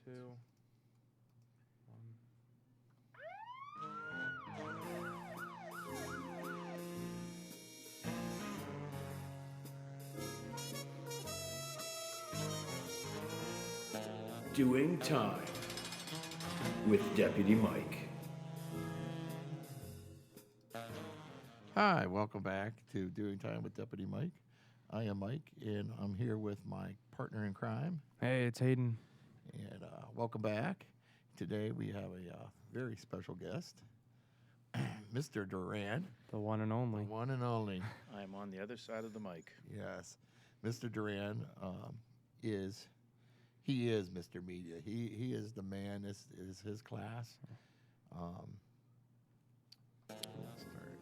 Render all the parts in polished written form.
2, 1. Doing Time with Deputy Mike. Hi, welcome back to Doing Time with Deputy Mike. I am Mike, and I'm here with my partner in crime. Hey, it's Hayden. And welcome back. Today we have a very special guest, Mr. Duran. The one and only. The one and only. I am on the other side of the mic. Yes. Mr. Duran is Mr. Media. He is the man. This is his class. Let's start.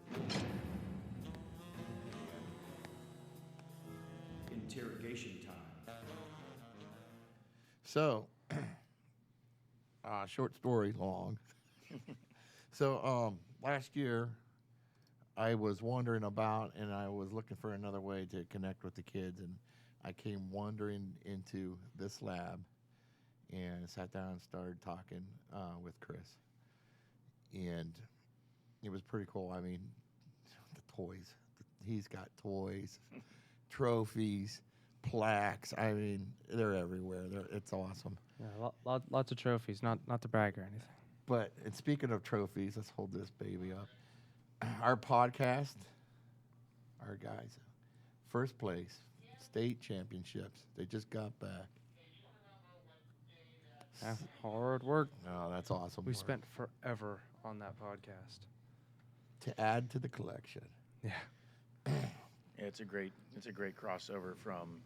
Interrogation time. So, short story long. So, last year, I was wandering about, and I was looking for another way to connect with the kids, and I came wandering into this lab, and sat down and started talking with Chris, and it was pretty cool. I mean, the toys. He's got toys, trophies, plaques. I mean, they're everywhere. It's awesome. Yeah, lots of trophies. Not to brag or anything. But and speaking of trophies, let's hold this baby up. Our podcast, our guys, first place, state championships. They just got back. Yeah, hard work. Oh, that's awesome. We work. spent forever on that podcast. To add to the collection. Yeah. Yeah, it's a great crossover from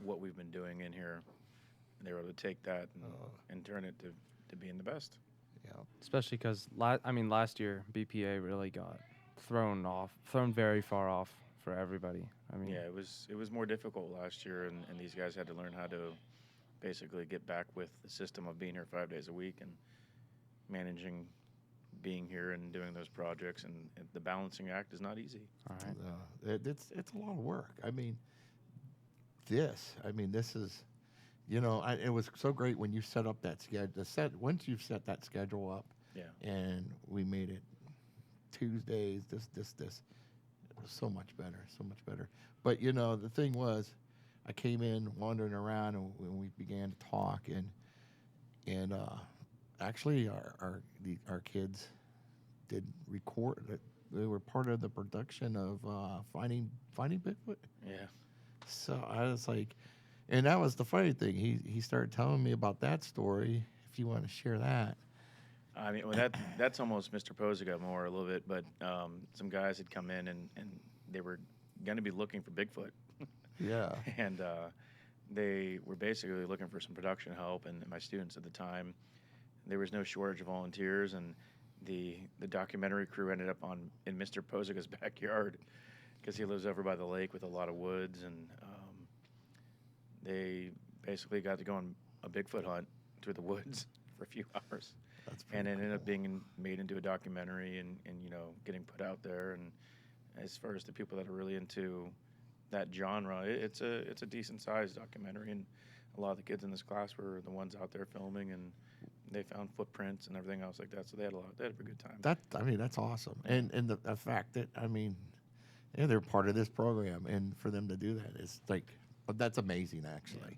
what we've been doing in here. They were able to take that and turn it to being the best. Yeah. Especially because last year BPA really got thrown very far off for everybody. I mean, Yeah, it was more difficult last year, and these guys had to learn how to basically get back with the system of being here 5 days a week and managing being here and doing those projects, and the balancing act is not easy. all right. It's a lot of work. I mean, this is, it was so great when you set up that schedule. Once you've set that schedule up, Yeah. and we made it Tuesdays, this, it was so much better. But the thing was, I came in wandering around, and when we began to talk, and actually our kids did record. They were part of the production of Finding Bigfoot. Yeah. So I was like, and that was the funny thing. He started telling me about that story. If you want to share that. I mean, well, that's almost Mr. Posiga more a little bit, but some guys had come in and they were going to be looking for Bigfoot. Yeah. And they were basically looking for some production help, and my students at the time, there was no shortage of volunteers, and the documentary crew ended up in Mr. Posiga's backyard because he lives over by the lake with a lot of woods, and they basically got to go on a Bigfoot hunt through the woods for a few hours. And it ended up being made into a documentary and getting put out there. And as far as the people that are really into that genre, it's a decent sized documentary, and a lot of the kids in this class were the ones out there filming, and they found footprints and everything else like that. So they had a good time. That's awesome. And the fact that they're part of this program, and for them to do that is like, that's amazing actually.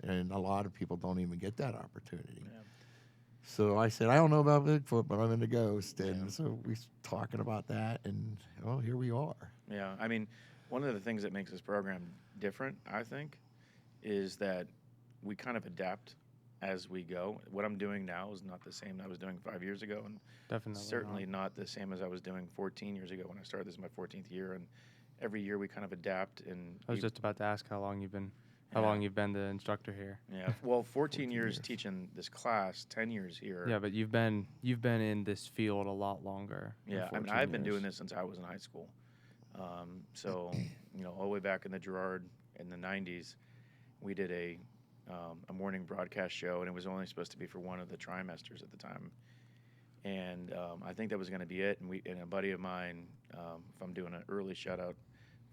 Yeah. And a lot of people don't even get that opportunity. Yeah. So I said, I don't know about Bigfoot, but I'm into ghost. And so we talking about that, and here we are. Yeah, I mean, one of the things that makes this program different, I think, is that we kind of adapt as we go. What I'm doing now is not the same that I was doing 5 years ago, and Definitely certainly not the same as I was doing 14 years ago when I started. This is my 14th year, and every year we kind of adapt. And I was just about to ask how long you've been the instructor here. Yeah, well, 14 years teaching this class, 10 years here. Yeah, but you've been in this field a lot longer. Yeah, I mean, I've been doing this since I was in high school. So, all the way back in the Girard in the 90s, we did a morning broadcast show, and it was only supposed to be for one of the trimesters at the time. And I think that was going to be it. And a buddy of mine, if I'm doing an early shout out,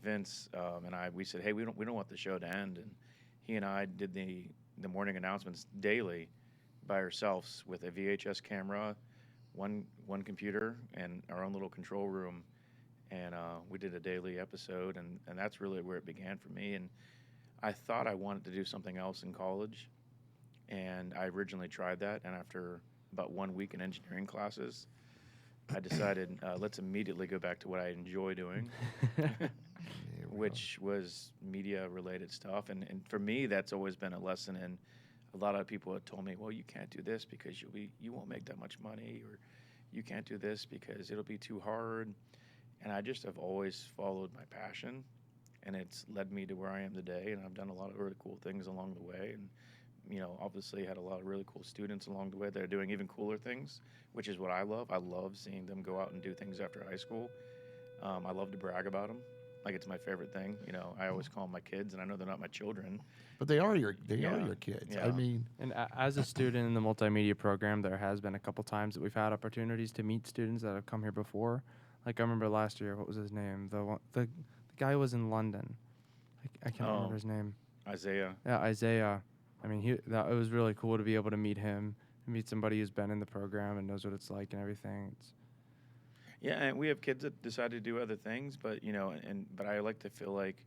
Vince we said, hey, we don't want the show to end. And he and I did the morning announcements daily by ourselves with a VHS camera, one computer, and our own little control room, and we did a daily episode, and that's really where it began for me. And I thought I wanted to do something else in college, and I originally tried that, and after about 1 week in engineering classes, I decided let's immediately go back to what I enjoy doing, which was media related stuff. And for me, that's always been a lesson. And a lot of people have told me, well, you can't do this because you won't make that much money, or you can't do this because it'll be too hard. And I just have always followed my passion, and it's led me to where I am today. And I've done a lot of really cool things along the way. And obviously had a lot of really cool students along the way that are doing even cooler things, which is what I love. I love seeing them go out and do things after high school. I love to brag about them. Like, it's my favorite thing. I always call them my kids, and I know they're not my children. But they are your Yeah. kids. Yeah. I mean, And as a student in the multimedia program, there has been a couple times that we've had opportunities to meet students that have come here before. Like, I remember last year, what was his name? The guy who was in London. I can't remember his name. Isaiah. Yeah, Isaiah. I mean, it was really cool to be able to meet him, meet somebody who's been in the program and knows what it's like and everything. Yeah, and we have kids that decide to do other things, but but I like to feel like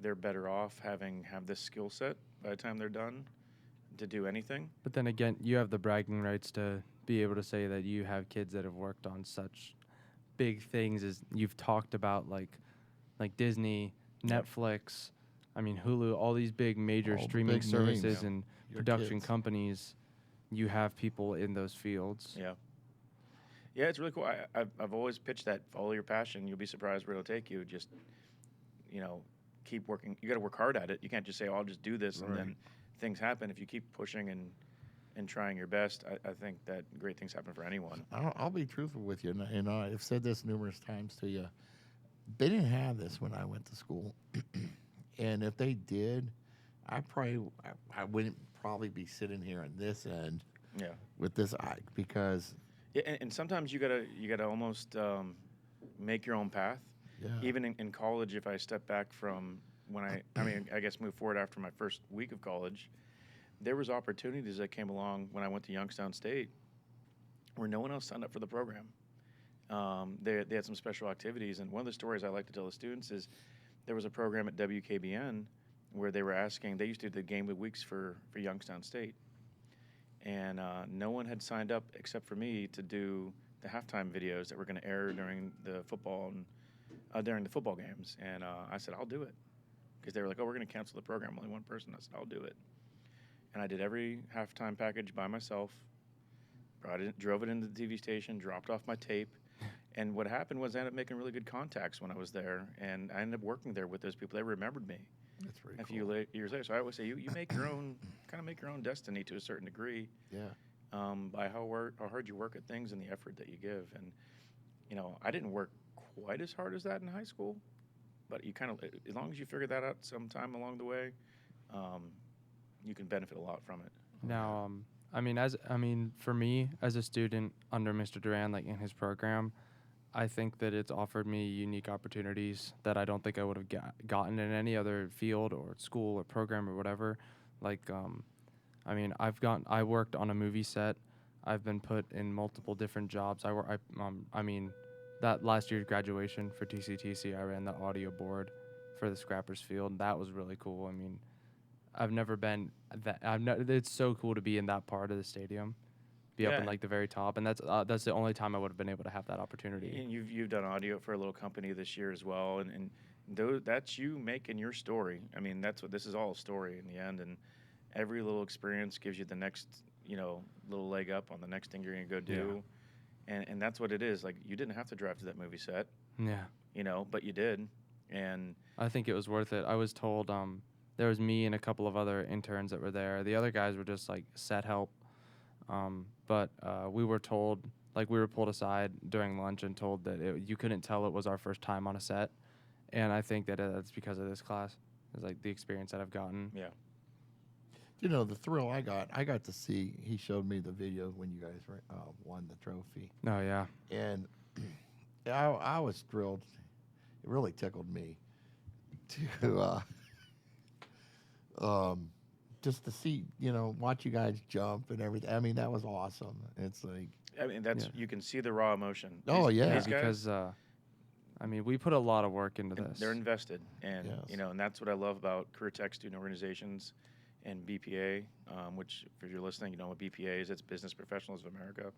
they're better off have this skill set by the time they're done to do anything. But then again, you have the bragging rights to be able to say that you have kids that have worked on such big things as you've talked about, like Disney, Yep. Netflix, I mean, Hulu, all these big major All the streaming big services names. and Your production kids. companies. You have people in those fields. Yeah. Yeah, it's really cool. I've always pitched that follow your passion. You'll be surprised where it'll take you. Just, keep working. You got to work hard at it. You can't just say, oh, I'll just do this, and then things happen. If you keep pushing and trying your best, I think that great things happen for anyone. I'll be truthful with you, and I've said this numerous times to you. They didn't have this when I went to school, and if they did, I wouldn't probably be sitting here on this end Yeah. with this because Yeah, and sometimes you gotta almost make your own path. yeah, Even in college, if I step back from when I guess move forward after my first week of college, there was opportunities that came along when I went to Youngstown State where no one else signed up for the program. They had some special activities, and one of the stories I like to tell the students is there was a program at WKBN where they were asking. They used to do the game of the weeks for Youngstown State, and no one had signed up except for me to do the halftime videos that were going to air during the football and during the football games. And I said, I'll do it, because they were like, oh, we're going to cancel the program. Only one person. I said, I'll do it. And I did every halftime package by myself. Drove it into the TV station, dropped off my tape. And what happened was I ended up making really good contacts when I was there, and I ended up working there with those people. They remembered me that's very a cool. few years later. So I always say you make your own, kind of make your own destiny to a certain degree, Yeah, by how hard you work at things and the effort that you give. And I didn't work quite as hard as that in high school, but you kind of, as long as you figure that out sometime along the way, you can benefit a lot from it. Now, for me as a student under Mr. Duran, like in his program, I think that it's offered me unique opportunities that I don't think I would have gotten in any other field or school or program or whatever. Like, I worked on a movie set. I've been put in multiple different jobs. That last year's graduation for TCTC, I ran the audio board for the Scrappers Field. That was really cool. I mean, I've never been that. It's so cool to be in that part of the stadium, be up in Yeah. like the very top, and that's the only time I would have been able to have that opportunity. And you've done audio for a little company this year as well, and that's you making your story. I mean, that's what this is all, a story in the end, and every little experience gives you the next little leg up on the next thing you're gonna go do, and that's what it is. Like, you didn't have to drive to that movie set, Yeah, but you did, and I think it was worth it. I was told there was me and a couple of other interns that were there. The other guys were just like set help, but we were told, like, we were pulled aside during lunch and told that you couldn't tell it was our first time on a set, and I think that that's because of this class. It's like the experience that I've gotten. yeah. the thrill I got to see. He showed me the video when you guys won the trophy, Oh yeah. and I was thrilled. It really tickled me to just to see, watch you guys jump and everything. I mean, that was awesome. It's like, I mean, that's Yeah. you can see the raw emotion. Oh, yeah. These guys, because I mean, we put a lot of work into and this. they're invested, and Yes. and that's what I love about career tech student organizations and BPA, which if you're listening, you know what BPA is. It's Business Professionals of America.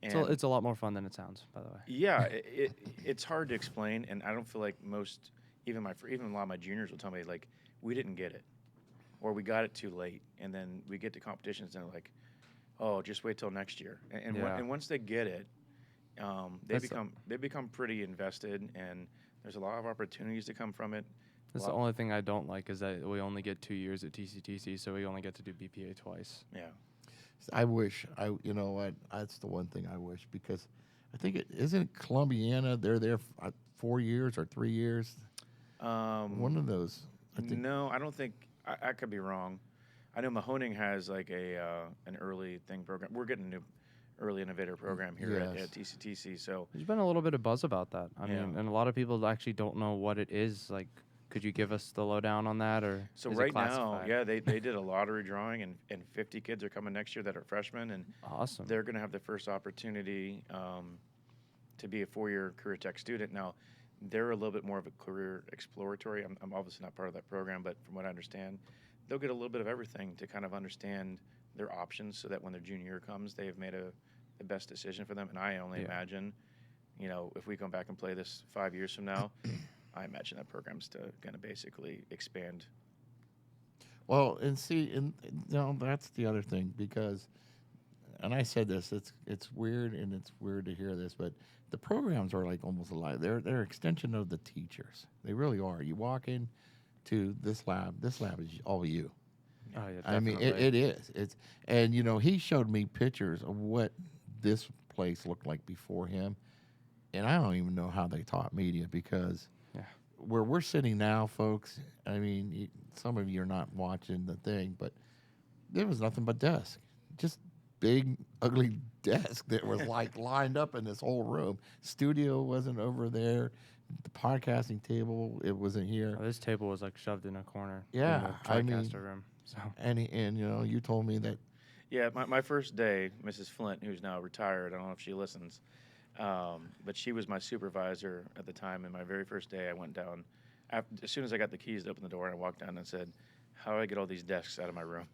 It's And it's a lot more fun than it sounds, by the way. yeah, it's hard to explain, and I don't feel like even a lot of my juniors will tell me like we didn't get it, or we got it too late, and then we get to competitions and they're like, oh, just wait till next year, Yeah. and once they get it, That's they become pretty invested, and there's a lot of opportunities to come from it. That's the only thing I don't like is that we only get 2 years at TCTC, so we only get to do BPA twice. Yeah. I wish, you know what, that's the one thing I wish, because I think isn't Columbiana, they're there 4 years or 3 years? One of those. I think. No, I don't think I could be wrong. I know Mahoning has like an early thing program. We're getting a new early innovator program here at Yes. TCTC. So There's been a little bit of buzz about that. I Yeah. mean, and a lot of people actually don't know what it is. Like, could you give us the lowdown on that, or so is it right now, classified? yeah, they did a lottery drawing, and 50 kids are coming next year that are freshmen, and Awesome. they're going to have the first opportunity to be a 4-year career tech student. Now, they're a little bit more of a career exploratory. I'm obviously not part of that program, but from what I understand, they'll get a little bit of everything to kind of understand their options so that when their junior year comes, they've made the best decision for them. And I only Yeah. imagine, if we come back and play this 5 years from now, I imagine that program's going to basically expand. Well, and see, that's the other thing, because, and I said this, it's weird, and it's weird to hear this, but the programs are like almost alive. They're an extension of the teachers. They really are. You walk in to this lab is all you. Oh yeah, I mean, definitely. it is. And he showed me pictures of what this place looked like before him, and I don't even know how they taught media, because Yeah. where we're sitting now, folks, I mean, some of you are not watching the thing, but there was nothing but desk, just big, ugly desk that was like lined up in this whole room. Studio wasn't over there. The podcasting table, it wasn't here. Oh, this table was like shoved in a corner. Yeah, in the I mean- TriCaster room. So And you told me that. Yeah, my first day, Mrs. Flint, who's now retired, I don't know if she listens, but she was my supervisor at the time. And my very first day, I went down, as soon as I got the keys to open the door, I walked down and said, how do I get all these desks out of my room?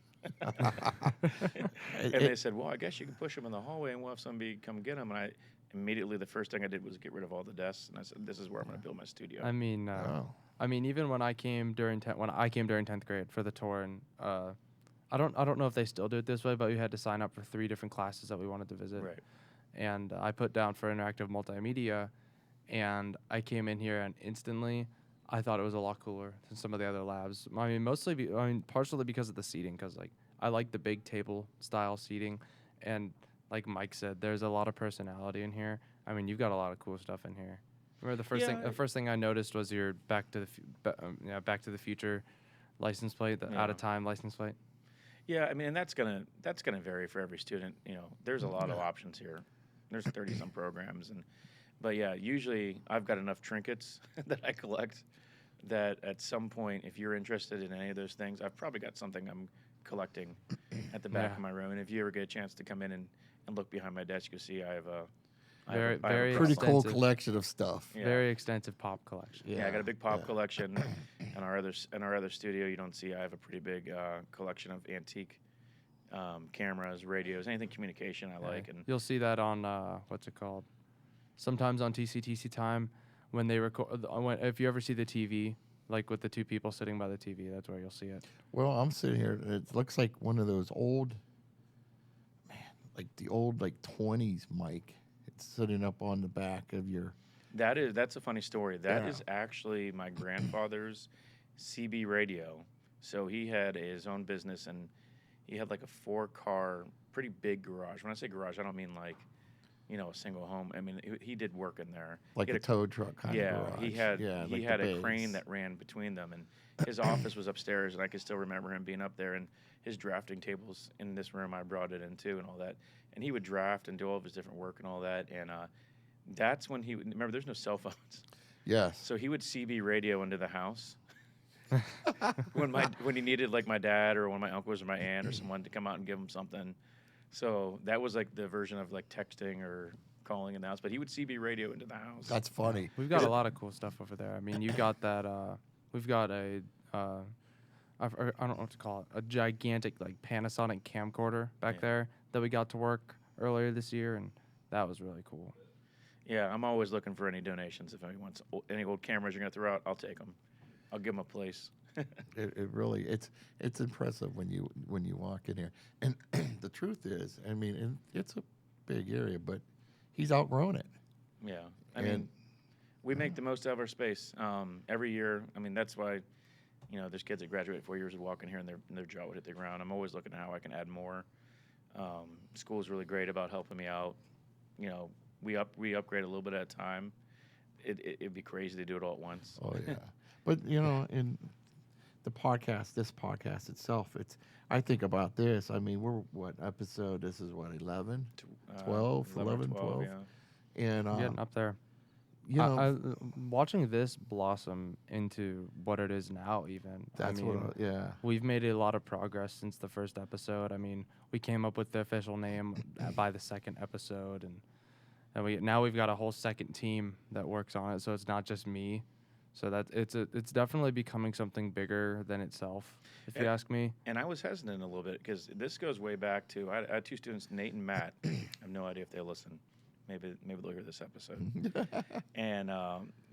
And they said, well, I guess you can push them in the hallway and we'll have somebody come get them. And immediately, the first thing I did was get rid of all the desks. And I said, this is where I'm going to build my studio. I mean, even when I came during 10th grade for the tour, and I don't know if they still do it this way, but we had to sign up for 3 different classes that we wanted to visit. Right. And I put down for Interactive Multimedia, and I came in here and instantly I thought it was a lot cooler than some of the other labs. I mean, partially because of the seating, because like I like the big table style seating, and like Mike said, there's a lot of personality in here. I mean, you've got a lot of cool stuff in here. Remember the first thing I noticed was your Back to the Future license plate, the out of time license plate. Yeah, I mean, and that's gonna vary for every student. There's a lot of options here. There's 30-some programs, but yeah, usually I've got enough trinkets that I collect that at some point, if you're interested in any of those things, I've probably got something I'm collecting at the back of my room. And if you ever get a chance to come in and look behind my desk, you'll see I have a Very pretty cool extensive. collection of stuff. Yeah. Very extensive pop collection. Yeah, I got a big pop collection. In our other studio, you don't see. I have a pretty big collection of antique cameras, radios, anything communication I like. And You'll see that on what's it called? Sometimes on TCTC time when they record. If you ever see the TV, like with the 2 people sitting by the TV, that's where you'll see it. Well, I'm sitting here. It looks like one of those old, like the old 20s mic. It's sitting up on the back of your. that's a funny story. That Yeah. is actually my grandfather's CB radio. So he had his own business, and he had like a 4-car, pretty big garage. When I say garage, I don't mean like, a single home. I mean, he did work in there. Like He had a tow truck kind of garage. he had like had the a crane bays. that ran between them, and his office was upstairs, and I can still remember him being up there, and his drafting tables in this room. I brought it into and all that, and he would draft and do all of his different work and all that, and that's when remember there's no cell phones, Yes. so he would CB radio into the house, when he needed like my dad or one of my uncles or my aunt or someone to come out and give him something. So that was like the version of like texting or calling in the house. But he would CB radio into the house. That's funny. We've got a lot of cool stuff over there. I mean, you got that. We've got a. I don't know what to call it. A gigantic like Panasonic camcorder back there that we got to work earlier this year, and that was really cool. Yeah, I'm always looking for any donations. If anyone wants any old cameras you're gonna throw out, I'll take them. I'll give them a place. It really it's impressive when you walk in here. And the truth is, I mean, it's a big area, but he's outgrown it. Yeah, I mean, we make the most out of our space every year. I mean, that's why, there's kids that graduate 4 years of walking here and their jaw would hit the ground. I'm always looking at how I can add more. School's really great about helping me out. We upgrade a little bit at a time. It'd be crazy to do it all at once. Oh yeah, but in the podcast, this podcast itself, I think about this. I mean, we're what episode? This is what 11, 12, 11, 12. Yeah. And Getting up there. I Watching this blossom into what it is now, even. That's yeah. We've made a lot of progress since the first episode. I mean, we came up with the official name by the second episode, and we've got a whole second team that works on it. So it's not just me. So that it's definitely becoming something bigger than itself, if you ask me. And I was hesitant a little bit because this goes way back to I had two students, Nate and Matt. I have no idea if they listen. Maybe they'll hear this episode. And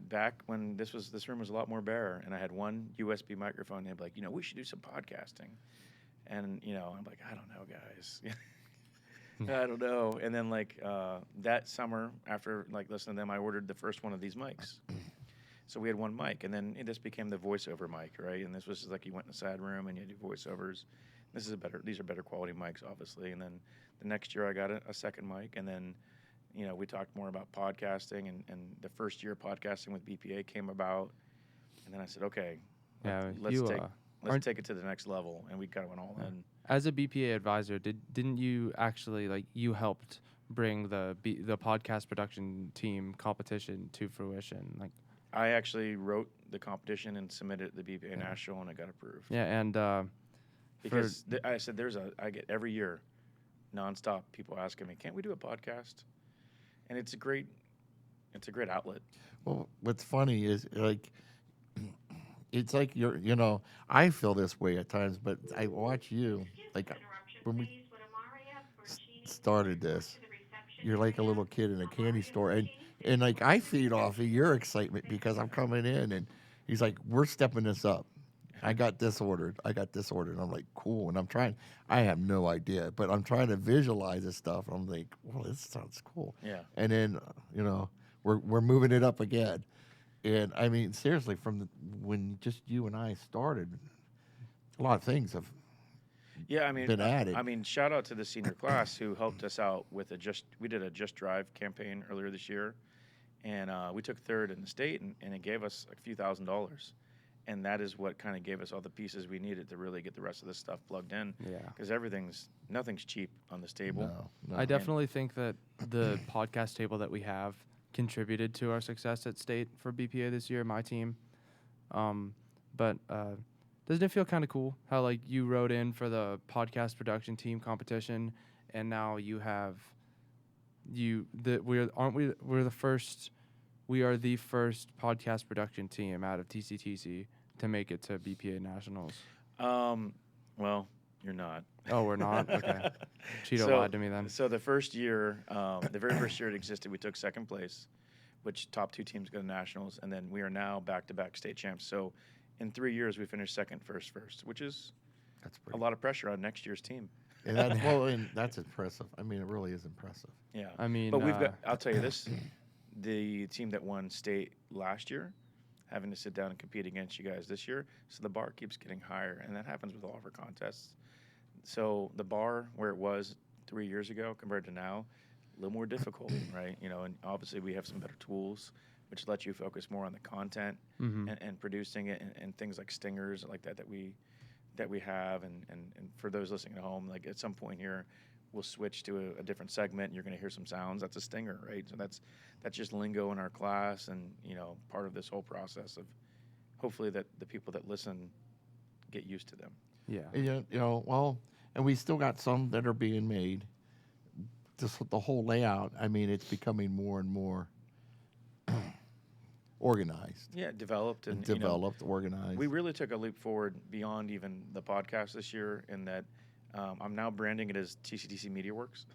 back when this room was a lot more bare, and I had one USB microphone, and they'd be like, we should do some podcasting. And I'm like, I don't know, guys. I don't know. And then that summer, after listening to them, I ordered the first one of these mics. So we had one mic, and then this became the voiceover mic, right? And this was you went in a side room and you do voiceovers. These are better quality mics, obviously. And then the next year I got a second mic, and then we talked more about podcasting, and the first year of podcasting with BPA came about, and then I said, okay, let's take it to the next level, and we kind of went all in. As a BPA advisor, didn't you actually you helped bring the podcast production team competition to fruition? I actually wrote the competition and submitted it to the BPA National, and it got approved. Yeah, and because I said I get every year, nonstop people asking me, can't we do a podcast? And it's a great outlet. Well, what's funny is it's like I feel this way at times, but I watch you when we started this, you're like a little kid in a candy store, and I feed off of your excitement because I'm coming in and he's like, we're stepping this up. I got this ordered. And I'm like, cool. And I have no idea, but I'm trying to visualize this stuff. I'm like, well, this sounds cool. Yeah. And then, we're moving it up again. And I mean, seriously, when just you and I started, a lot of things have been added. I mean, shout out to the senior class who helped us out with we did a Just Drive campaign earlier this year. And we took third in the state, and it gave us a few $1,000s. And that is what kind of gave us all the pieces we needed to really get the rest of this stuff plugged in. Yeah. Because nothing's cheap on this table. No. I definitely think that the podcast table that we have contributed to our success at state for BPA this year, my team. But doesn't it feel kind of cool how you wrote in for the podcast production team competition, and now you have we're the first. We are the first podcast production team out of TCTC to make it to BPA Nationals. Well, you're not. Oh, we're not? Okay. Cheeto lied to me then. So the first year, the very first year it existed, we took second place, which top two teams go to Nationals, and then we are now back-to-back state champs. So in 3 years, we finished second, first, which is a lot of pressure on next year's team. And that's impressive. I mean, it really is impressive. Yeah. I mean, but I'll tell you this. The team that won state last year, having to sit down and compete against you guys this year, so the bar keeps getting higher, and that happens with all of our contests. So the bar where it was 3 years ago compared to now, a little more difficult, right? And obviously we have some better tools, which let you focus more on the content and producing it, and things like stingers like that we have, and for those listening at home, at some point here, we'll switch to a different segment, and you're going to hear some sounds. That's a stinger, right? So that's just lingo in our class, and part of this whole process of hopefully that the people that listen get used to them. Yeah. And, well, and we still got some that are being made. Just the whole layout, I mean, it's becoming more and more organized Yeah, developed and and you know, developed, organized. we really took a leap forward beyond even the podcast this year in that I'm now branding it as TCTC MediaWorks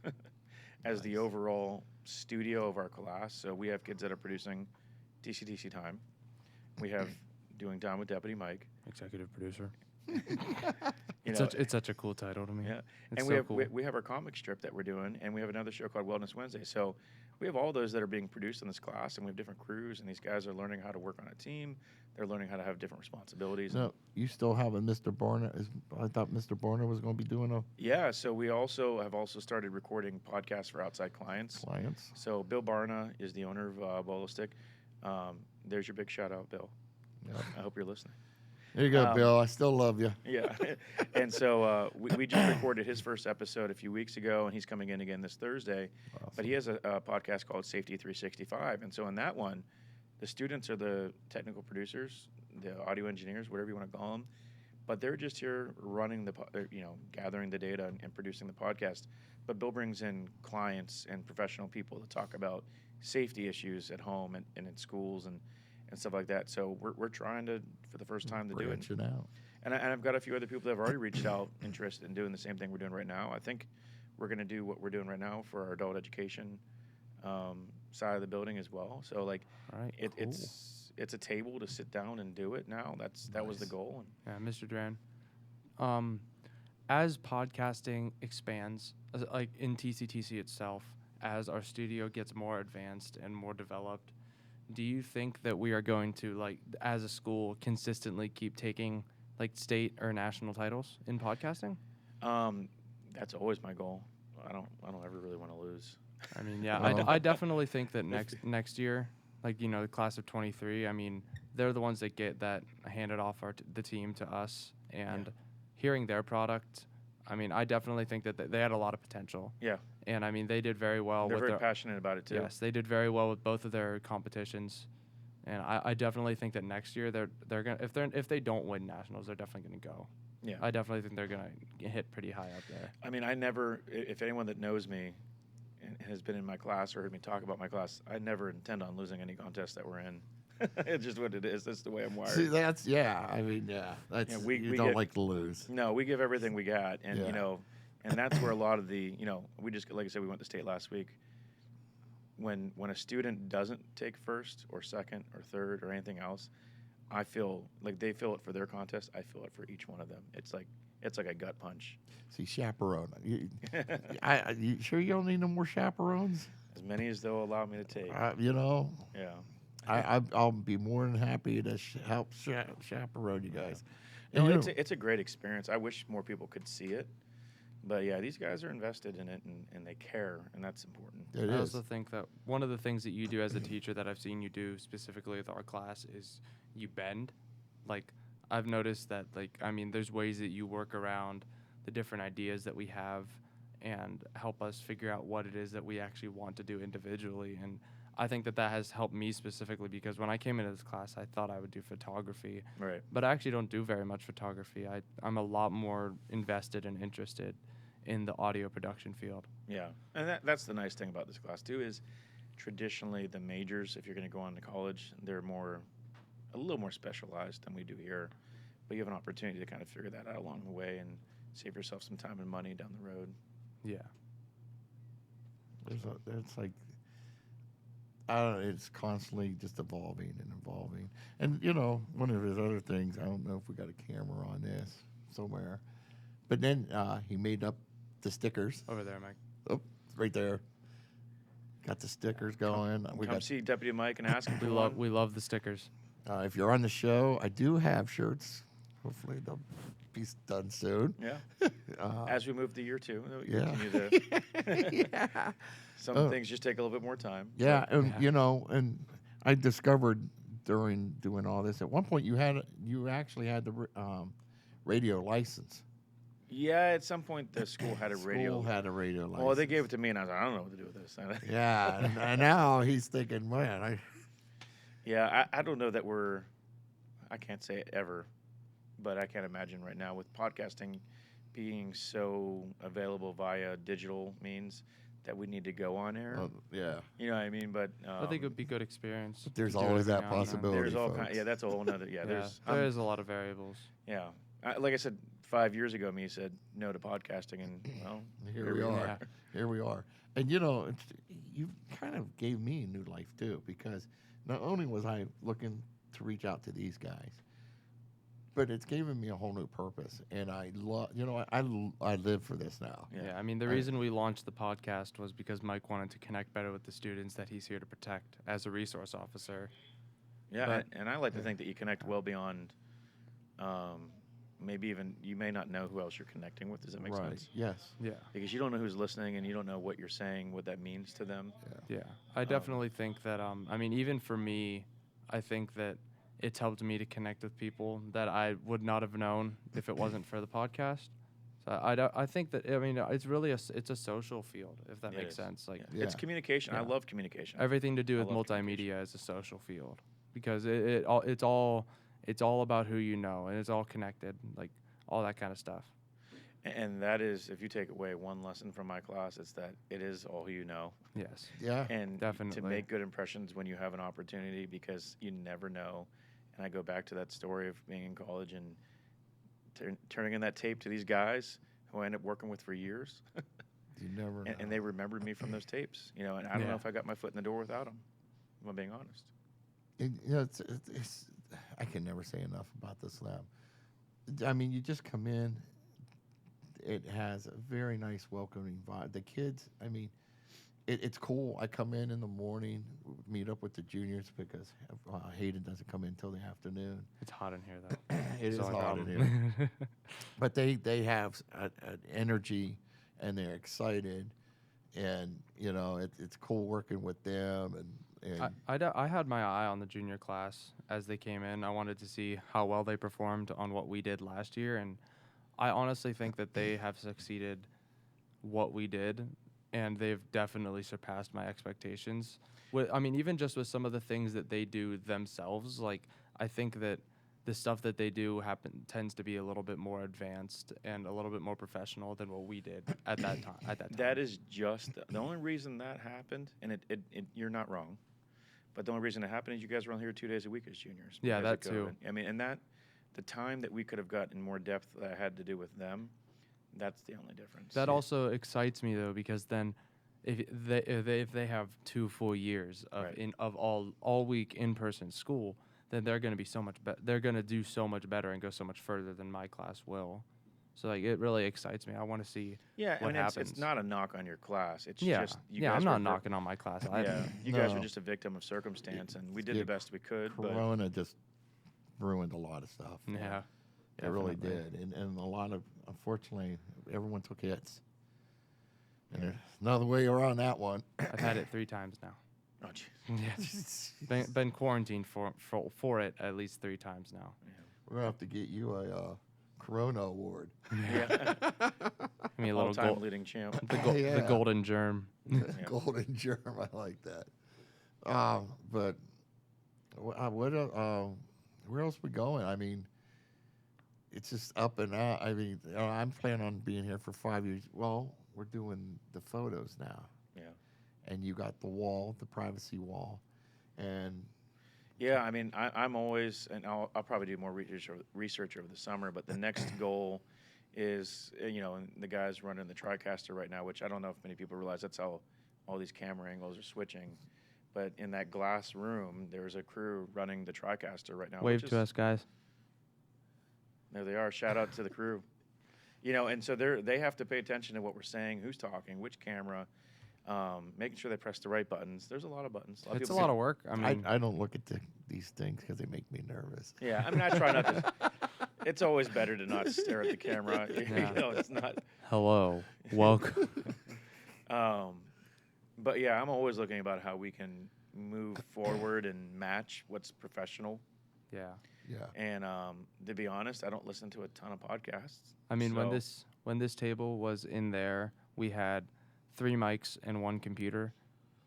as the Nice. overall studio of our class. So we have kids that are producing TCTC time. We have doing time with Deputy Mike. Executive producer. You It's know, such a cool title to me. yeah, It's and so we have cool. we have our comic strip that we're doing, and we have another show called Wellness Wednesday. So we have all those that are being produced in this class, and we have different crews, and these guys are learning how to work on a team. They're learning how to have different responsibilities. No, you still have a Mr. Barner. I thought Mr. Barner was going to be doing a Yeah, so we also have started recording podcasts for outside clients. clients. So Bill Barna is the owner of Bolo Stick. There's your big shout out, Bill. Yep. I hope you're listening. There you go, Um, Bill. I still love you. Yeah, and so we just recorded his first episode a few weeks ago, and he's coming in again this Thursday. But he has a podcast called Safety 365, and so in that one, the students are the technical producers, the audio engineers, whatever you want to call them, but they're just here running gathering the data and producing the podcast. But Bill brings in clients and professional people to talk about safety issues at home and in schools and stuff like that. So we're trying to, for the first time, to do it. Branch it out. And I've got a few other people that have already reached out, interested in doing the same thing we're doing right now. I think we're going to do what we're doing right now for our adult education side of the building as well. So like, All right. it's a table to sit down and do it now. That was the Nice. goal. Yeah, Mr. Duran. As podcasting expands, like in TCTC itself, as our studio gets more advanced and more developed, do you think that we are going to, like, as a school, consistently keep taking like state or national titles in podcasting? That's always my goal. I don't ever really want to lose. I mean, yeah, Well- I definitely think that next year, like, the class of 23, I mean, they're the ones that get that handed off the team to us, and hearing their product, I mean, I definitely think that they had a lot of potential. Yeah, And I mean, they did very well they're with very their passionate about it too. yes, they did very well with both of their competitions, and I definitely think that next year they're gonna if they don't win nationals, they're definitely gonna go. Yeah. I definitely think they're gonna hit pretty high up there. I mean, if anyone that knows me and has been in my class or heard me talk about my class, I never intend on losing any contest that we're in. It's just what it is. That's the way I'm wired. See, that's I mean, that's we you get- don't like to lose. No, we give everything we got, and Yeah. and that's where a lot of the, we just, like I said, we went to state last week. When a student doesn't take first or second or third or anything else, I feel like they feel it for their contest. I feel it for each one of them. It's like a gut punch. See, chaperone. You sure you don't need no more chaperones? As many as they'll allow me to take. Yeah. Yeah. I'll be more than happy to help chaperone you guys. No, And, it's a great experience. I wish more people could see it. But yeah, these guys are invested in it and they care, and that's important. it I is. also think that one of the things that you do as a teacher that I've seen you do specifically with our class is you bend. Like, I've noticed that, like, I mean, there's ways that you work around the different ideas that we have and help us figure out what it is that we actually want to do individually. And I think that has helped me specifically because when I came into this class, I thought I would do photography, Right. but I actually don't do very much photography. I'm a lot more invested and interested in the audio production field. Yeah, and that's the nice thing about this class too is traditionally the majors, if you're going to go on to college, they're a little more specialized than we do here. But you have an opportunity to kind of figure that out along the way and save yourself some time and money down the road. Yeah. It's like, I don't know, it's constantly just evolving and evolving. And, one of his other things, I don't know if we got a camera on this somewhere, but then he made up the stickers. Over there, Mike. Oh, right there. Got the stickers going. We Come got, see Deputy Mike and ask him for one. We love the stickers. if you're on the show, I do have shirts. Hopefully they'll be done soon. Yeah. Uh, As we move to year two, we'll yeah. continue to. Yeah. Some Oh. things just take a little bit more time. Yeah, but- and and I discovered during doing all this, at one point you actually had the radio license. Yeah, at some point the school had a radio. School had a radio license. Well, they gave it to me, and I was like, I don't know what to do with this. Yeah, and now he's thinking, man, Yeah, I don't know that I can't say it ever, but I can't imagine right now with podcasting being so available via digital means that we need to go on air. Yeah. You know what I mean? But I think it would be good experience. But there's to do it always every that now and then. possibility. there's all folks. kind. Yeah, that's a whole nother. Yeah, Yeah, there's is a lot of variables. yeah. Like I said, 5 years ago, me said no to podcasting, and well, Here we are. Yeah. Here we are. And you kind of gave me a new life too, because not only was I looking to reach out to these guys, but it's given me a whole new purpose. And I love, I live for this now. Yeah, I mean, the reason we launched the podcast was because Mike wanted to connect better with the students that he's here to protect as a resource officer. Yeah, But- and I like to think that you connect well beyond. Maybe even you may not know who else you're connecting with. Does that make Right. sense? Yes. Yeah, Because you don't know who's listening, and you don't know what you're saying, what that means to them. yeah. I definitely think that, I mean, even for me, I think that it's helped me to connect with people that I would not have known if it wasn't for the podcast. So I think that, I mean, it's really it's a social field, if that It makes is. sense. Like, Yeah. It's Yeah. communication. I Yeah. love communication. everything to do I with love multimedia is a social field because it's all about who you know, and it's all connected, like all that kind of stuff. And that is, if you take away one lesson from my class, it's that it is all who you know. Yes. Yeah. And to Definitely. make good impressions when you have an opportunity, because you never know. And I go back to that story of being in college and turning in that tape to these guys who I ended up working with for years. You never know. And they remembered me from those tapes, and I don't know Yeah. if I got my foot in the door without them, if I'm being honest. It's I can never say enough about this lab. I mean, you just come in. It has a very nice welcoming vibe. The kids, I mean, it's cool. I come in the morning, meet up with the juniors because Hayden doesn't come in until the afternoon. It's hot in here, though. It is It's the only hot in problem. here. But they have an energy, and they're excited, and it's cool working with them. And I had my eye on the junior class as they came in. I wanted to see how well they performed on what we did last year, and I honestly think that they have succeeded what we did, and they've definitely surpassed my expectations. I mean, even just with some of the things that they do themselves, like I think that the stuff that they do tends to be a little bit more advanced and a little bit more professional than what we did at that time. That is just the only reason that happened, and it you're not wrong. But the only reason it happened is you guys were only here 2 days a week as juniors. Yeah, because that of too. COVID. I mean, and the time that we could have gotten more depth that had to do with them, that's the only difference. That also excites me though, because then if they have 2 full years of Right. of all week in person school, then they're going to be so much they're going to do so much better and go so much further than my class will. So like it really excites me. I want to see Yeah, what I mean, happens. it's not a knock on your class. It's yeah, just you yeah. guys I'm were not knocking on my class either. Yeah, you guys were No. just a victim of circumstance, and we did Yeah, the best we could. But Corona just ruined a lot of stuff. Yeah, It really definitely. did, and a lot of, unfortunately, everyone took hits. And there's another way around that one. I've had it 3 times now. oh, geez. Yeah, been quarantined for it at least 3 times now. We're gonna have to get you a Corona award. Yeah, I mean, a little all-time gold, leading champ. the Yeah. golden germ. Golden germ, I like that. But where else we going? I mean, it's just up and out. I mean, I'm planning on being here for 5 years. Well, we're doing the photos now, Yeah. and you got the wall, the privacy wall, and Yeah, I mean, I'm always, and I'll probably do more research over the summer, but the next goal is, and the guys running the TriCaster right now, which I don't know if many people realize that's how all these camera angles are switching. But in that glass room, there's a crew running the TriCaster right now. Wave which to is- us, guys. There they are. Shout out to the crew. And so they have to pay attention to what we're saying, who's talking, which camera, making sure they press the right buttons. There's a lot of buttons. It's a people lot say- of work. I mean, I don't look at these things because they make me nervous. Yeah, I mean, I try not to. It's always better to not stare at the camera. Yeah. It's not. hello, welcome. But yeah, I'm always looking about how we can move forward and match what's professional. Yeah. Yeah. And to be honest, I don't listen to a ton of podcasts. I mean, so- when this table was in there, we had 3 mics and 1 computer,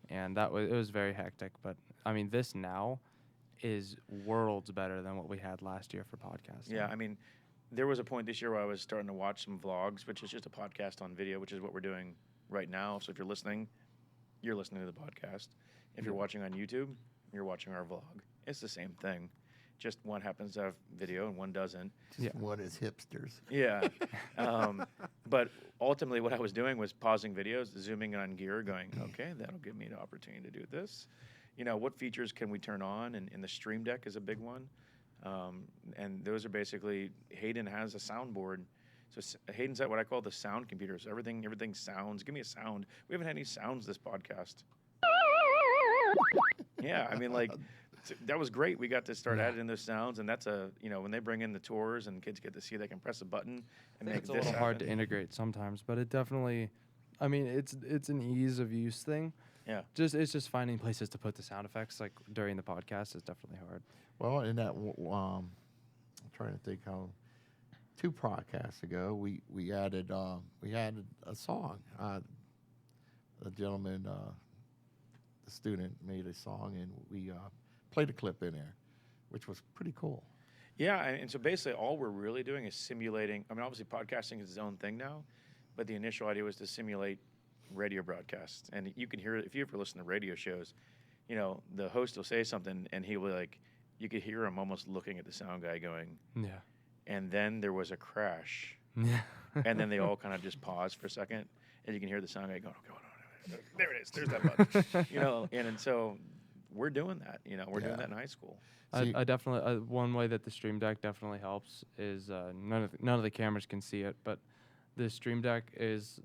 and it was very hectic. But I mean, this now, is worlds better than what we had last year for podcasting. Yeah, I mean, there was a point this year where I was starting to watch some vlogs, which is just a podcast on video, which is what we're doing right now. So if you're listening to the podcast. If you're watching on YouTube, you're watching our vlog. It's the same thing. Just one happens to have video and one doesn't. Just one is hipsters. Yeah. But ultimately what I was doing was pausing videos, zooming in on gear, going, okay, that'll give me an opportunity to do this. You know, what features can we turn on? And the Stream Deck is a big one. And those are basically, Hayden has a soundboard. So Hayden's at what I call the sound computer. So everything sounds. Give me a sound. We haven't had any sounds this podcast. Yeah, I mean, like, that was great. We got to start adding in those sounds, and that's when they bring in the tours and kids get to see, they can press a button and make It's a this little hard to happen. integrate sometimes, but it definitely, I mean, it's an ease of use thing. Yeah. It's just finding places to put the sound effects like during the podcast is definitely hard. Well, in that, I'm trying to think how 2 podcasts ago we added a song. The gentleman, the student, made a song, and we played a clip in there, which was pretty cool. Yeah, and so basically all we're really doing is simulating. I mean, obviously podcasting is its own thing now, but the initial idea was to simulate radio broadcasts. And you can hear it if you ever listen to radio shows. You know, the host will say something, and he will you could hear him almost looking at the sound guy going, Yeah. and then there was a crash, Yeah. and then they all kind of just pause for a second, and you can hear the sound guy going, okay, hold on, there it is, there's that button, and so we're doing that, we're doing that in high school. I definitely one way that the Stream Deck definitely helps is none of the cameras can see it, but the Stream Deck is,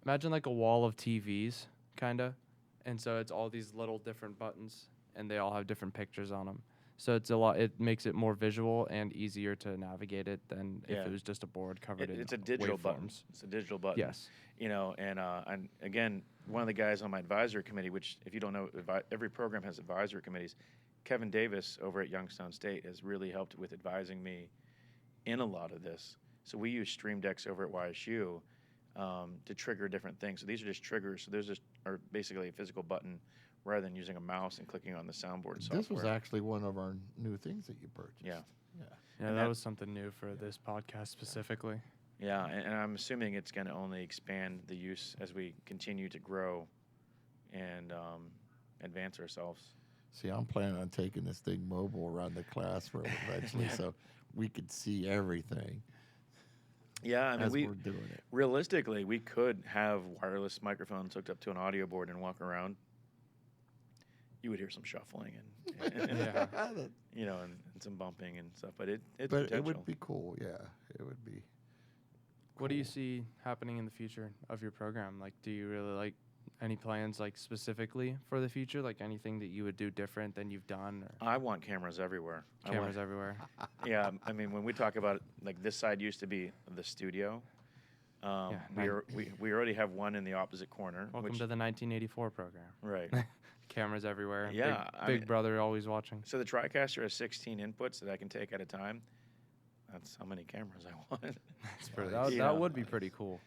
imagine like a wall of TVs, kinda, and so it's all these little different buttons, and they all have different pictures on them. So it makes it more visual and easier to navigate it than if it was just a board covered in It's a digital button. waveforms. It's a digital button. Yes. And again, one of the guys on my advisory committee, which if you don't know, every program has advisory committees. Kevin Davis over at Youngstown State has really helped with advising me in a lot of this. So we use Stream Decks over at YSU to trigger different things. So these are just triggers. So those are basically a physical button rather than using a mouse and clicking on the soundboard software. This was actually one of our new things that you purchased. Yeah. Yeah, And that that- was something new for this podcast specifically. Yeah, and I'm assuming it's going to only expand the use as we continue to grow and advance ourselves. See, I'm planning on taking this thing mobile around the classroom eventually, so we could see everything Yeah, I as mean, we're doing it. realistically, we could have wireless microphones hooked up to an audio board and walk around. You would hear some shuffling and Yeah. and some bumping and stuff, but it's But potential. it would be cool, yeah. It would be. What do you see happening in the future of your program? Like, do you really like any plans, like specifically for the future? Like anything that you would do different than you've done? Or I want cameras everywhere. cameras everywhere. Yeah, I mean, when we talk about it, like this side used to be the studio. We already have one in the opposite corner. Welcome which, to the 1984 program. right. Cameras everywhere. Yeah, I Big mean- Brother always watching. So the TriCaster has 16 inputs that I can take at a time. That's how many cameras I want. That's pretty, Nice. that would be pretty cool.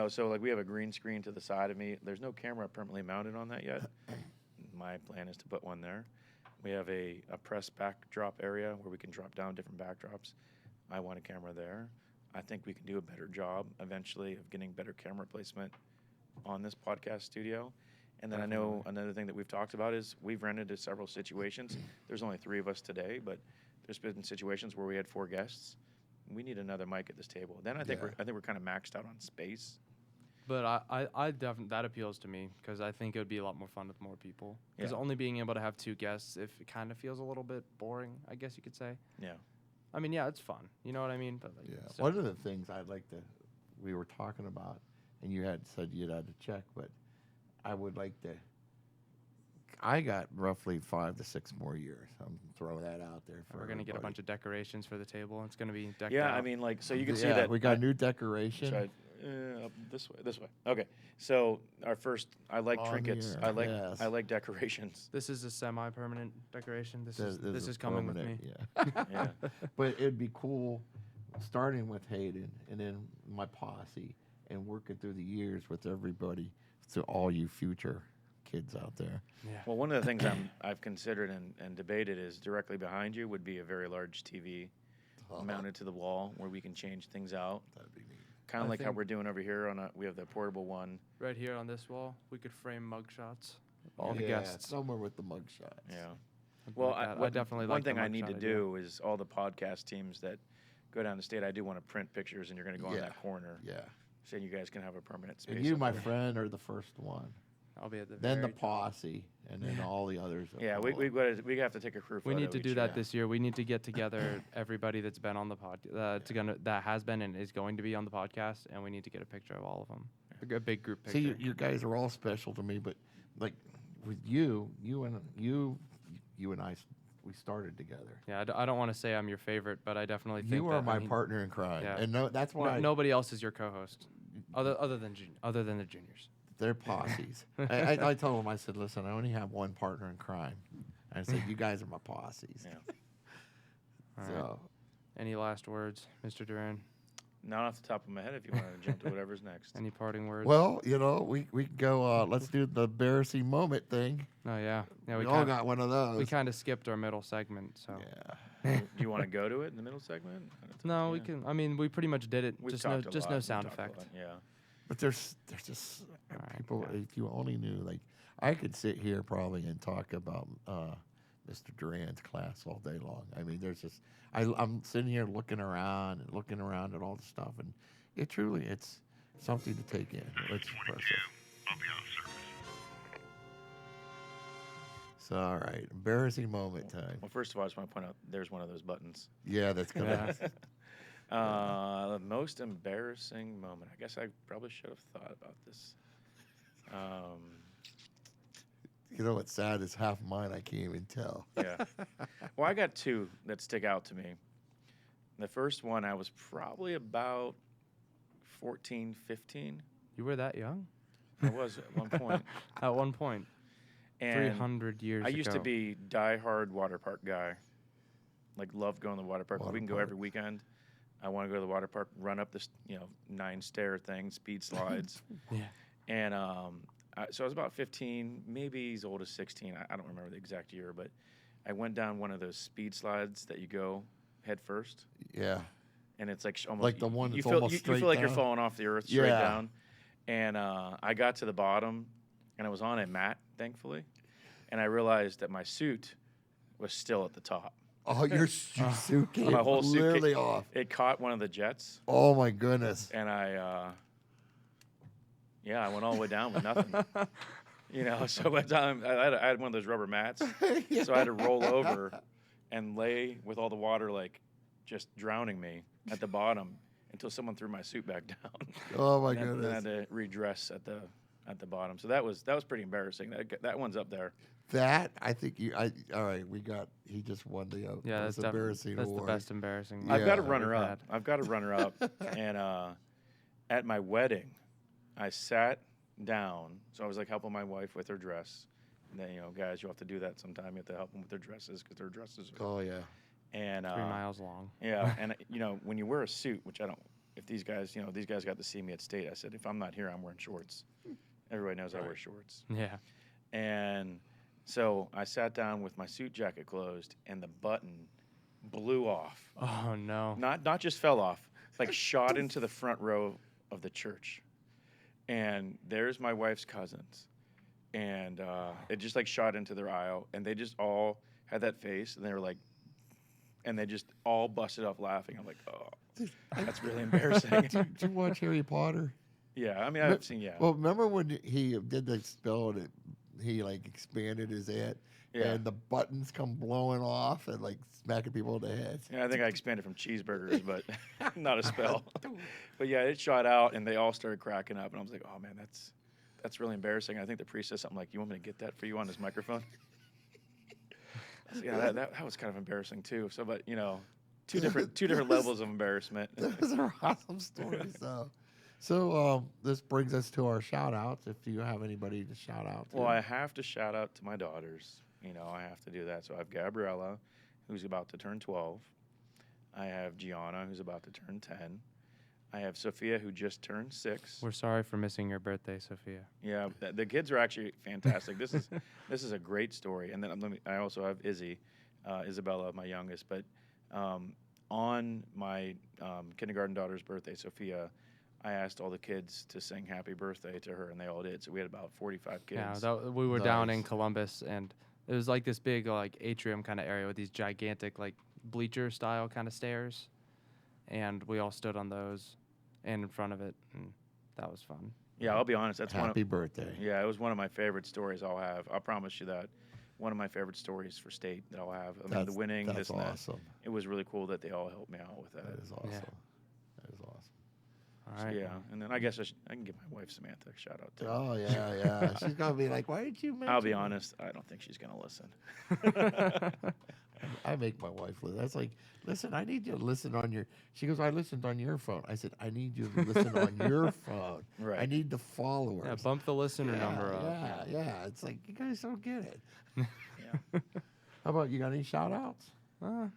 So like we have a green screen to the side of me. There's no camera permanently mounted on that yet. My plan is to put one there. We have a press backdrop area where we can drop down different backdrops. I want a camera there. I think we can do a better job eventually of getting better camera placement on this podcast studio. And then I know another thing that we've talked about is we've run into several situations. There's only 3 of us today, but there's been situations where we had 4 guests. We need another mic at this table. Then I think we're kind of maxed out on space. But I definitely, that appeals to me because I think it would be a lot more fun with more people. Because Yeah. only being able to have 2 guests, if it kind of feels a little bit boring, I guess you could say. Yeah. I mean, yeah, it's fun. You know what I mean? But like, Yeah. so- One of the things I'd like to, we were talking about, and you had said you'd had to check, but I would like to. I got roughly 5 to 6 more years. I'm throwing that out there for. we're gonna get a bunch of decorations for the table. It's gonna be decked Yeah, out. I mean, like, so you can see Yeah, that. we got new decoration. Sorry, up this way. Okay. So our first, I like On trinkets. here, yes. I like decorations. This is a semi-permanent decoration. This This is coming with me. permanent, yeah. Yeah. But it'd be cool, starting with Hayden and then my posse, and working through the years with everybody. To all you future kids out there. Yeah. Well, one of the things I've considered and debated is directly behind you would be a very large TV mounted to the wall where we can change things out. That'd be neat. Kind of I like how think- we're doing over here we have the portable one. Right here on this wall, we could frame mugshots. All the Yeah, guests. somewhere with the mug shots. Yeah. I'd Well, like that. I what- definitely one like the thing I need mugshot to idea. do is all the podcast teams that go down the state. I do want to print pictures, and you're going to go on Yeah. that corner, Yeah. so you guys can have a permanent space. And you, up my there. friend, are the first one. I'll be at the Then the very top. posse, and then all the others. will Yeah, follow. we have to take a crew photo. We need to do each. that yeah. this year. We need to get together everybody that's been on the that has been and is going to be on the podcast, and we need to get a picture of all of them. A big group picture. See, you guys are all special to me, but like with you and I, we started together. Yeah, I don't want to say I'm your favorite, but I definitely think You are that, my partner in crime, yeah. and that's why nobody else is your co-host, other than the juniors. they're posses. I told them, I said, listen, I only have one partner in crime. I said, you guys are my posses. Yeah. All So. right. Any last words, Mr. Duran? Not off the top of my head. If you want to jump to whatever's next. Any parting words? Well, we can go. Let's do the embarrassing moment thing. Oh yeah, yeah. We We all kind got one of those. we kind of skipped our middle segment, so Yeah. Do you want to go to it in the middle segment? no, we Yeah. can. I mean, we pretty much did it. We've Just no talked a lot. We've sound talked a effect. lot, Yeah. But there's just Alright, people. yeah. If you only knew, like I could sit here probably and talk about Mr. Duran's class all day long. I mean, there's just I'm sitting here looking around at all the stuff, and it's something to take in. It's impressive. I'll be on service. So all right, embarrassing moment time. Well, first of all, I just want to point out there's one of those buttons. Yeah, that's coming. Yeah. The most embarrassing moment. I guess I probably should have thought about this. You know what's sad is half of mine I can't even tell. Yeah. Well, I got two that stick out to me. The first one, I was probably about 14, 15. You were that young? I was at one point. At one point, And 300 years I used ago. to be diehard water park guy. Like, loved going to the water park. Water We can go park. every weekend. I want to go to the water park, run up this, 9-stair thing, speed slides. Yeah. And so I was about 15, maybe as old as 16. I don't remember the exact year, but I went down one of those speed slides that you go head first. Yeah. And it's like almost Like the one you that's feel almost you straight feel like you're down? falling off the earth straight Yeah. down. And I got to the bottom, and I was on a mat, thankfully, and I realized that my suit was still at the top. Oh, your suit came My whole suit clearly off. It caught one of the jets, Oh my goodness. and I went all the way down with nothing. So by the time I had one of those rubber mats, so I had to roll over and lay with all the water like just drowning me at the bottom until someone threw my suit back down. Oh my Then I goodness. had to redress at the bottom. So that was pretty embarrassing. That one's up there. That I think all right. He just won the Yeah, most that's embarrassing that's the award. best embarrassing. Yeah. I've got a we've runner-up. had. I've got a runner-up. And at my wedding, I sat down. So I was like helping my wife with her dress. And then, guys, you have to do that sometime. You have to help them with their dresses because their dresses are. Oh yeah. And 3 miles long. yeah, and when you wear a suit, which I don't. If these guys got to see me at state, I said if I'm not here, I'm wearing shorts. Everybody knows I wear shorts. Yeah. And so I sat down with my suit jacket closed, and the button blew off. Oh no. Not just fell off, like shot into the front row of the church. And there's my wife's cousins. And it just like shot into their aisle, and they just all had that face, and they were like, and they just all busted up laughing. I'm like, oh, that's really embarrassing. Did you watch Harry Potter? Yeah, I mean, I've seen, yeah. Well, remember when he did the spell and he like expanded his head, Yeah. and the buttons come blowing off and like smacking people in the head. Yeah, I think I expanded from cheeseburgers, but not a spell. But yeah, it shot out, and they all started cracking up, and I was like, "Oh man, that's really embarrassing." I think the priest said something like, "You want me to get that for you on this microphone?" So, yeah, that was kind of embarrassing too. So, but two different levels of embarrassment. Those are awesome stories, though. So this brings us to our shout outs. If you have anybody to shout out to. Well, I have to shout out to my daughters. I have to do that. So I have Gabriella, who's about to turn 12. I have Gianna, who's about to turn 10. I have Sophia, who just turned 6. We're sorry for missing your birthday, Sophia. Yeah, the kids are actually fantastic. This is a great story. And then I also have Isabella, my youngest. But on my kindergarten daughter's birthday, Sophia, I asked all the kids to sing happy birthday to her, and they all did. So we had about 45 kids. Yeah, we were down in Nice. Columbus, and it was like this big like atrium kind of area with these gigantic like bleacher style kind of stairs, and we all stood on those and in front of it, and that was fun. Yeah, I'll be honest. That's Happy birthday. Yeah, it was one of my favorite stories I'll have. I'll promise you that. One of my favorite stories for state that I'll have. I mean, the winning, That's this and that. awesome. It was really cool that they all helped me out with that. That is awesome. Yeah. That is awesome. All So, right. yeah, and then I guess I can give my wife Samantha a shout out too. Oh yeah. She's gonna be like, "Why did you mention?" I'll be me?" honest, I don't think she's gonna listen. I make my wife listen. That's like, listen, I need you to listen on your. She goes, I listened on your phone. I said, I need you to listen on your phone. Right. I need the followers. Yeah, bump the listener number up. Yeah. It's like you guys don't get it. Yeah. How about you? Got any shout outs?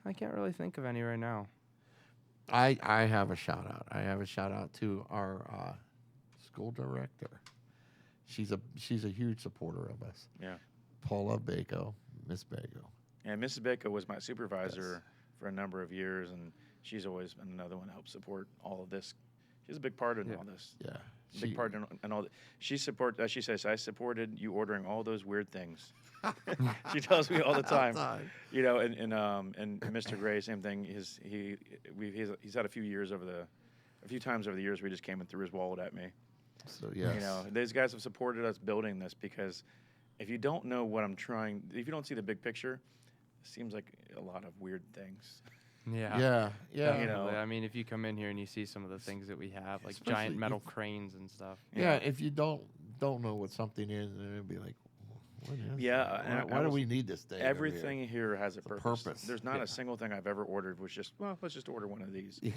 I can't really think of any right now. I have a shout out. I have a shout out to our school director. She's a huge supporter of us. Yeah. Paula Bako, Miss Bako. And Mrs. Baker was my supervisor for a number of years, and she's always been another one to help support all of this. She's a big part in all this. Yeah. Big part in all. She says, I supported you ordering all those weird things. She tells me all the time. You know, and Mr. Gray, same thing. He's had a few times over the years where he just came and threw his wallet at me. So yes. You know, these guys have supported us building this because if you don't know what I'm trying, if you don't see the big picture, it seems like a lot of weird things. Yeah. Yeah. You know. Definitely. I mean, if you come in here and you see some of the things that we have, like Especially giant metal if- cranes and stuff. Yeah, if you don't know what something is, then it'll be like, what is Yeah, that? and Why I do was- we need this thing? over Everything here has a The purpose. purpose, There's not yeah. a single thing I've ever ordered was just, well, let's just order one of these. here?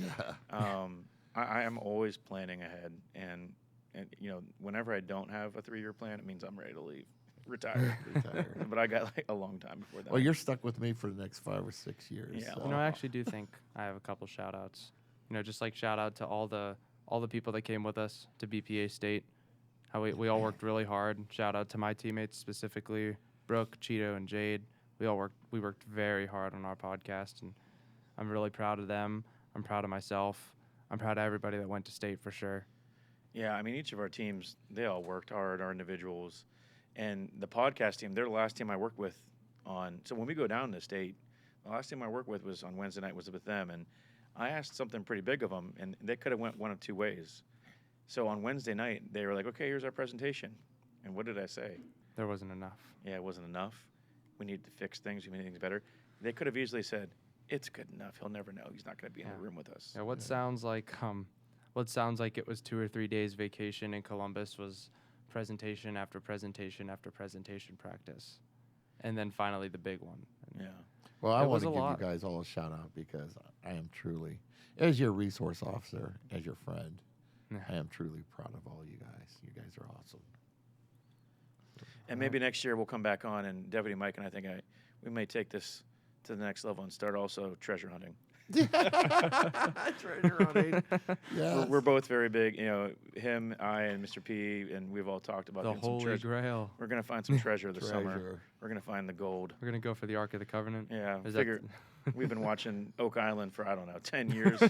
Yeah. I am always planning ahead, and you know, whenever I don't have a 3-year plan, it means I'm ready to leave, retire. But I got like a long time before that. Well, you're stuck with me for the next 5 or 6 years. Yeah. so- You know, I actually do think I have a couple shout outs. You know, just like shout out to all the people that came with us to BPA State. How we all worked really hard. Shout out to my teammates specifically, Brooke, Cheeto, and Jade. We worked very hard on our podcast, and I'm really proud of them. I'm proud of myself. I'm proud of everybody that went to state for sure. Yeah, I mean, each of our teams, they all worked hard, our individuals. And the podcast team, they're the last team I worked with on. So when we go down to state, the last team I worked with was on Wednesday night, was with them. And I asked something pretty big of them, and they could have went one of two ways. So on Wednesday night, they were like, okay, here's our presentation. And what did I say? There wasn't enough. Yeah, it wasn't enough. We need to fix things. We need things better. They could have easily said, it's good enough. He'll never know. He's not going to be in the room with us. Yeah, what sounds like it was 2 or 3 days vacation in Columbus was presentation after presentation after presentation practice. And then finally the big one. And Yeah. Well, I It want was to a give lot. you guys all a shout out because I am truly, as your resource officer, as your friend, Yeah. I am truly proud of all you guys. You guys are awesome. And maybe next year we'll come back on, and Deputy Mike and I think we may take this to the next level and start also treasure hunting. Treasure hunting. Yes. We're both very big, you know, him, I, and Mr. P, and we've all talked about the getting some Holy treasure. Grail. We're going to find some treasure this summer. Treasure. We're going to find the gold. We're going to go for the Ark of the Covenant. Yeah, Is figure we've been watching Oak Island for, 10 years.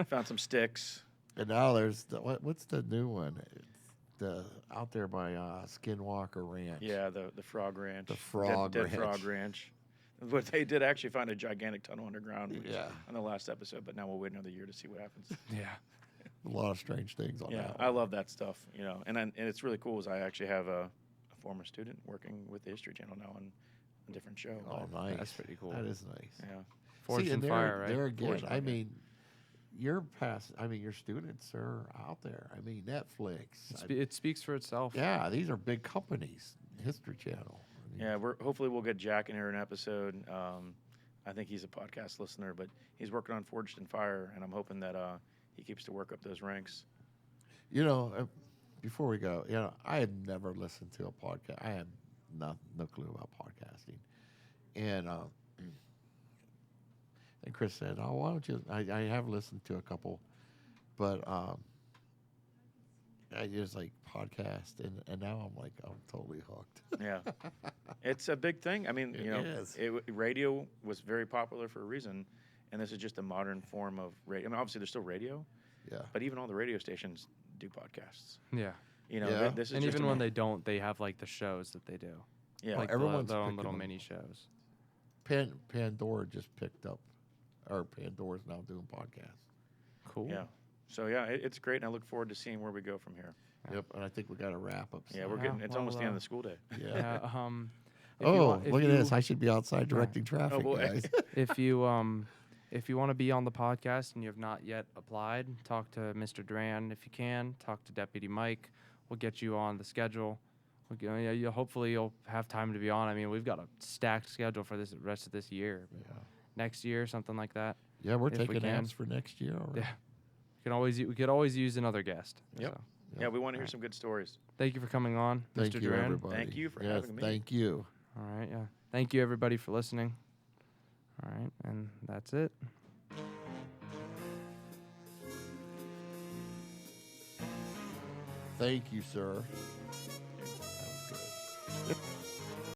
Found some sticks. And now there's what's the new one? It's the out there by Skinwalker Ranch. Yeah, the Frog Ranch. The Frog Dead Ranch. Frog Ranch. But they did actually find a gigantic tunnel underground Yeah. on the last episode, but now we'll wait another year to see what happens. Yeah. A lot of strange things on Yeah, that. I love that stuff, you know. And it's really cool is I actually have a former student working with the History Channel now on a different show. Oh, nice. That's pretty cool. That is nice. Yeah. Forged See, in and there, fire, right? there again, Forged in I fire. mean, your students are out there. I mean, Netflix. It speaks for itself. Yeah, these are big companies. History Channel. I mean, Yeah, hopefully we'll get Jack in here in an episode. I think he's a podcast listener, but he's working on Forged in Fire, and I'm hoping that he keeps to work up those ranks. You know, before we go, you know, I had never listened to a podcast. I had no clue about podcasting, and Chris said, "Oh, why don't you?" I have listened to a couple but I just like podcast, and now I'm totally hooked. Yeah, it's a big thing. I mean, It you know, is. radio was very popular for a reason, and this is just a modern form of radio. I mean, obviously there's still radio, Yeah. but even all the radio stations do podcasts. Yeah. You know, Yeah. this is And just even a when mo- they don't, they have like the shows that they do. yeah, Like everyone's their own picking little them. mini shows. Pandora just picked up, or Pandora's now doing podcasts. Cool. yeah. So yeah, it's great, and I look forward to seeing where we go from here. Yep, and I think we got to wrap up. Yeah, soon. we're Yeah, getting. It's almost the end well, of the school day. Yeah. Yeah. If you Oh, want- if look at you- this! I should be outside directing traffic, boy. guys. If you want to be on the podcast and you have not yet applied, talk to Mr. Duran if you can. Talk to Deputy Mike. We'll get you on the schedule. Hopefully you'll have time to be on. I mean, we've got a stacked schedule for this rest of this year. Yeah. Next year, something like that. Yeah, we're If we taking can. apps for next year. Already. Yeah. We could always use another guest. Yep. So, Yeah, we want to hear some good stories. thank you for coming on, Thank Mr. you, Duran. everybody. Thank you for yes, having me. Thank you. All right. Yeah. Thank you everybody for listening. All right, and that's it. Thank you, sir.